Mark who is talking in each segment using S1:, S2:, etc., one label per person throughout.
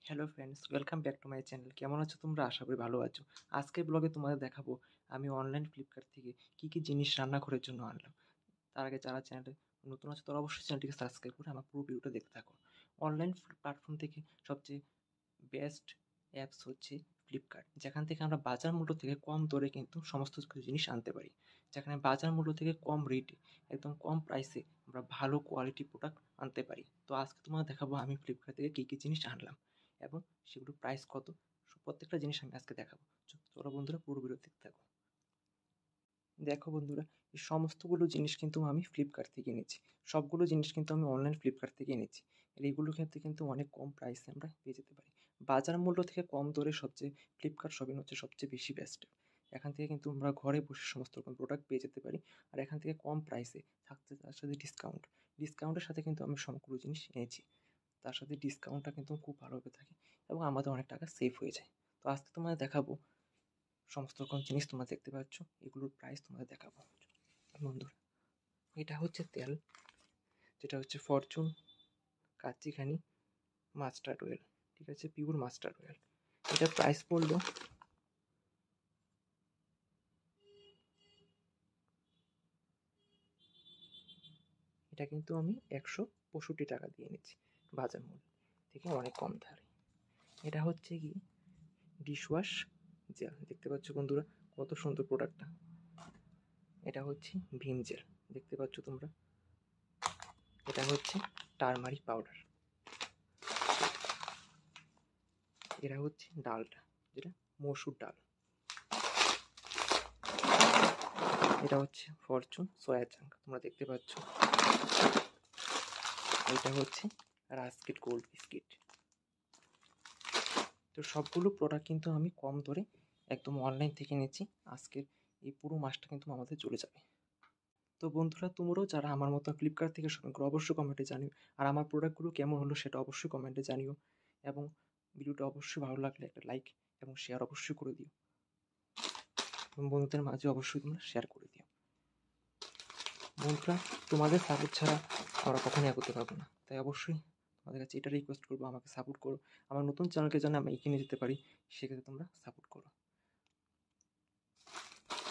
S1: Hello friends, welcome back to my channel. কেমন আছো তোমরা? আশা করি ভালো আছো। আজকের ব্লগে তোমাদের দেখাবো আমি অনলাইন ফ্লিপকার্ট থেকে কী জিনিস রান্নাঘরের জন্য আনলাম। তার আগে যারা চ্যানেলে নতুন আছে তারা অবশ্যই চ্যানেলটিকে সাবস্ক্রাইব করে আমার পুরো ভিডিওটা দেখতে থাকো। অনলাইন প্ল্যাটফর্ম থেকে সবচেয়ে বেস্ট অ্যাপস হচ্ছে ফ্লিপকার্ট, যেখান থেকে আমরা বাজার মূল্য থেকে কম দরে কিন্তু সমস্ত কিছু জিনিস আনতে পারি। যেখানে বাজার মূল্য থেকে কম রেটে একদম কম প্রাইসে আমরা ভালো কোয়ালিটি প্রোডাক্ট আনতে পারি। তো আজকে তোমাদের দেখাবো আমি ফ্লিপকার্ট থেকে কী জিনিস আনলাম এবং সেগুলোর প্রাইস কত, প্রত্যেকটা জিনিস আমি আজকে দেখাবো। চলো বন্ধুরা, পুরো ভিডিও দেখতে থাকো। দেখো বন্ধুরা, এই সমস্তগুলো জিনিস কিন্তু আমি ফ্লিপকার্ট থেকে এনেছি। সবগুলো জিনিস কিন্তু আমি অনলাইন ফ্লিপকার্ট থেকে এনেছি। আর এইগুলোর ক্ষেত্রে কিন্তু অনেক কম প্রাইসে আমরা পেয়ে যেতে পারি। বাজার মূল্য থেকে কম দরে সবচেয়ে ফ্লিপকার্ট শপিং হচ্ছে সবচেয়ে বেশি বেস্ট। এখান থেকে কিন্তু আমরা ঘরে বসে সমস্ত রকম প্রোডাক্ট পেয়ে যেতে পারি। আর এখান থেকে কম প্রাইসে থাকতে তার সাথে ডিসকাউন্টের সাথে কিন্তু আমি সবগুলো জিনিস এনেছি। তার সাথে ডিসকাউন্টটা কিন্তু খুব ভালোভাবে থাকে এবং আমাদের অনেক টাকা সেভ হয়ে যায়। তো আজকে তোমাদের দেখাবো সমস্ত রকম জিনিস তোমরা দেখতে পাচ্ছ, এগুলোর প্রাইস তোমাদের দেখাবো বন্ধুরা। এটা হচ্ছে তেল, যেটা হচ্ছে ফরচুন কাচ্চিঘানি মাস্টার্ড অয়েল, ঠিক আছে, পিওর মাস্টার্ড অয়েল। এটার প্রাইস পড়লো এটা কিন্তু আমি 165 টাকা দিয়ে নিচ্ছি, বাজার মূল্য থেকে অনেক কম ধারে। এটা হচ্ছে কি ডিশওয়াশ জেল, দেখতে পাচ্ছ বন্ধুরা কত সুন্দর প্রোডাক্টটা। এটা হচ্ছে ভিম জেল, দেখতে পাচ্ছ তোমরা। এটা হচ্ছে টারমারিক পাউডার। এটা হচ্ছে ডালটা, যেটা মসুর ডাল। এটা হচ্ছে ফরচুন সয়া চাঙ্ক, তোমরা দেখতে পাচ্ছ। এটা হচ্ছে রাস্কিট গোল্ড বিস্কিট। তো সবগুলো প্রোডাক্ট কিন্তু আমি কম দরে একদম অনলাইন থেকে নিয়েছি। আজকের এই পুরো মাসটা কিন্তু আমাদের চলে যাবে। তো বন্ধুরা, তোমরাও যারা আমার মতো ফ্লিপকার্ট থেকে শপিং করো অবশ্যই কমেন্টে জানিও। আর আমার প্রোডাক্টগুলো কেমন হলো সেটা অবশ্যই কমেন্টে জানিও। এবং ভিডিওটা অবশ্যই ভালো লাগলে একটা লাইক এবং শেয়ার অবশ্যই করে দিও, এবং বন্ধুদের মাঝে অবশ্যই তোমরা শেয়ার করে দিও। বন্ধুরা, তোমাদের সাপোর্ট ছাড়া আমরা কখনোই এগোতে পারবো না। তাই অবশ্যই তোমাদের কাছে এটা রিকোয়েস্ট করবো, আমাকে সাপোর্ট করো। আমার নতুন চ্যানেলকে যেন আমি এগিয়ে নিয়ে যেতে পারি, সেক্ষেত্রে তোমরা সাপোর্ট করো।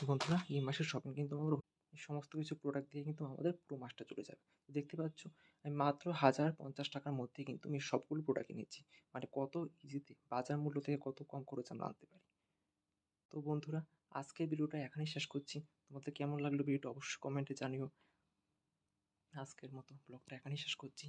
S1: বন্ধুরা, এই মাসের শপিং কিন্তু আমার এই সমস্ত কিছু প্রোডাক্ট দিয়ে কিন্তু আমাদের পুরো মাসটা চলে যাবে। দেখতে পাচ্ছ আমি মাত্র 1050 টাকার মধ্যে কিন্তু আমি সবগুলো প্রোডাক্ট নিচ্ছি। মানে কত ইজিতে বাজার মূল্য থেকে কত কম খরচ আমরা আনতে পারি। তো বন্ধুরা, আজকের ভিডিওটা এখানেই শেষ করছি। তোমাদের কেমন লাগলো ভিডিওটা অবশ্যই কমেন্টে জানিও। আজকের মতো ব্লগটা এখানেই শেষ করছি।